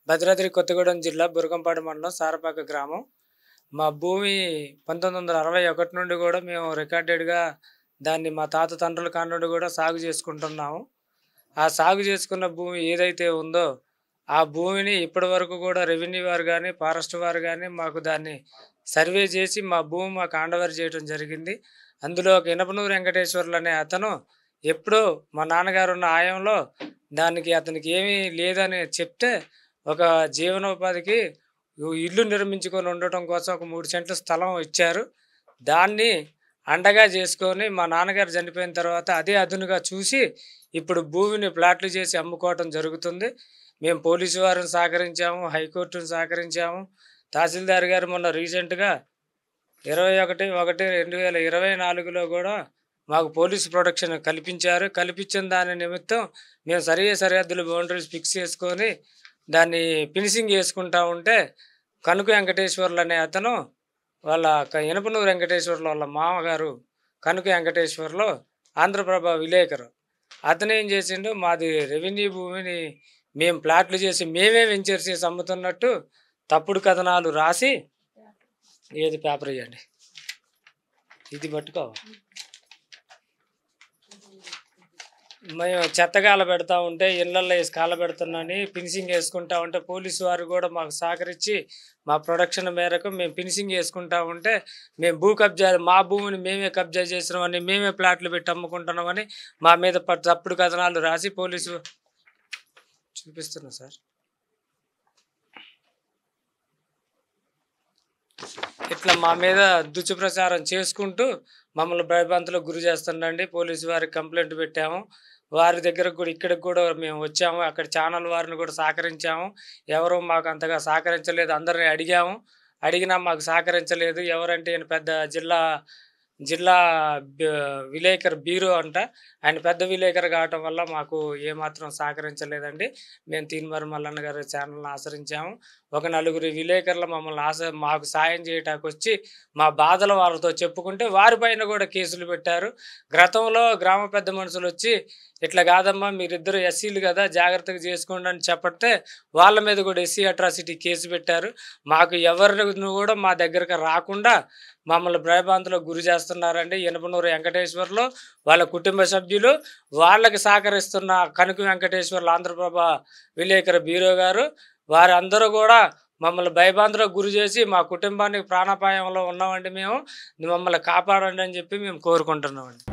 భద్రాద్రి కొత్తగూడెం జిల్లా బురగంపాడు మండలం సారపాక గ్రామం. మా భూమి 1961 నుండి కూడా మేము రికార్డెడ్‌గా దాన్ని మా తాత తండ్రుల కాడ నుండి కూడా సాగు చేసుకుంటున్నాము. ఆ సాగు చేసుకున్న భూమి ఏదైతే ఉందో, ఆ భూమిని ఇప్పటివరకు కూడా రెవెన్యూ వారు గానీ, ఫారెస్ట్ వారు గానీ మాకు దాన్ని సర్వే చేసి మా భూమి మాకు హ్యాండోవర్ చేయడం జరిగింది. అందులో ఒక ఇనపనూరు వెంకటేశ్వర్లు అనే అతను ఎప్పుడో మా నాన్నగారున్న హయాంలో అతనికి ఏమీ లేదని చెప్తే, ఒక జీవనోపాధికి ఇల్లు నిర్మించుకొని ఉండటం కోసం ఒక 3 సెంట్ల స్థలం ఇచ్చారు. దాన్ని అండగా చేసుకొని మా నాన్నగారు చనిపోయిన తర్వాత అదే అదునుగా చూసి ఇప్పుడు భూమిని ప్లాట్లు చేసి అమ్ముకోవటం జరుగుతుంది. మేము పోలీసు వారిని సహకరించాము, హైకోర్టును సహకరించాము. తహసీల్దార్ గారు మొన్న రీసెంట్‌గా 21/1/2024లో కూడా మాకు పోలీసు ప్రొటెక్షన్ కల్పించారు. కల్పించిన దాని నిమిత్తం మేము సరిహద్దుల బౌండరీస్ ఫిక్స్ చేసుకొని దాన్ని ఫినిషింగ్ చేసుకుంటా ఉంటే, కనుక వెంకటేశ్వర్లు అనే అతను వాళ్ళ ఇనపనూరు వెంకటేశ్వర్లు వాళ్ళ మామగారు కనుక వెంకటేశ్వర్లు ఆంధ్రప్రభ విలేకరు. అతను ఏం చేసిండు, మాది రెవెన్యూ భూమిని మేము ప్లాట్లు చేసి మేమే వెంచర్ చేసి అమ్ముతున్నట్టు తప్పుడు కథనాలు రాసి, ఏది పేపర్ ఇవ్వండి, ఇది పట్టుకో, మేము చెత్తగాల పెడతా ఉంటే ఇళ్ళల్లో వేసి కాల పెడుతున్నాని ఫినిషింగ్ వేసుకుంటా ఉంటే పోలీసు వారు కూడా మాకు సహకరించి మా ప్రొడక్షన్ మేరకు మేము ఫినిషింగ్ చేసుకుంటా ఉంటే, మేము మా భూమిని మేమే కబ్జా చేసినామని, మేమే ప్లాట్లు పెట్టి అమ్ముకుంటున్నామని మా మీద తప్పుడు కథనాలు రాసి పోలీసు చూపిస్తున్నా సార్. ఇట్లా మా మీద దుష్ప్రచారం చేసుకుంటూ మమ్మల్ని భయభ్రాంతులకు గురి చేస్తుండండి. పోలీసు వారికి కంప్లైంట్ పెట్టాము. వారి దగ్గరకు కూడా ఇక్కడికి కూడా మేము వచ్చాము. అక్కడ ఛానల్ వారిని కూడా సహకరించాము. ఎవరు మాకు అంతగా సహకరించలేదు. అందరిని అడిగినా మాకు సహకరించలేదు. ఎవరంటే ఈయన పెద్ద జిల్లా విలేకరు బ్యూరో అంట. ఆయన పెద్ద విలేకరు కావటం వల్ల మాకు ఏమాత్రం సహకరించలేదండి. మేము తీన్మార్ మల్లన్న గారి ఛానల్ని ఆశ్రయించాము. ఒక 4 విలేకరులు మమ్మల్ని మాకు సాయం చేయటానికి వచ్చి మా బాధలు వాళ్ళతో చెప్పుకుంటే వారిపైన కూడా కేసులు పెట్టారు. గతంలో గ్రామ పెద్ద మనుషులు వచ్చి ఇట్లా కాదమ్మా, మీరిద్దరు ఎస్సీలు కదా, జాగ్రత్తగా చేసుకోండి అని చెప్పితే వాళ్ళ మీద కూడా ఎస్సీ అట్రాసిటీ కేసు పెట్టారు. మాకు ఎవరిని కూడా మా దగ్గరకు రాకుండా మమ్మల్ని భయభ్రాంతులకు గురి చేస్తున్నారండి. ఇనపనూరు వెంకటేశ్వర్లు వాళ్ళ కుటుంబ సభ్యులు, వాళ్ళకి సహకరిస్తున్న కనుక వెంకటేశ్వర్లు ఆంధ్రప్రభ విలేకరు బ్యూరో గారు, వారందరూ కూడా మమ్మల్ని భయభ్రాంతులకు గురి చేసి మా కుటుంబానికి ప్రాణాపాయంలో ఉన్నామండి. మమ్మల్ని కాపాడండి అని చెప్పి మేము కోరుకుంటున్నామండి.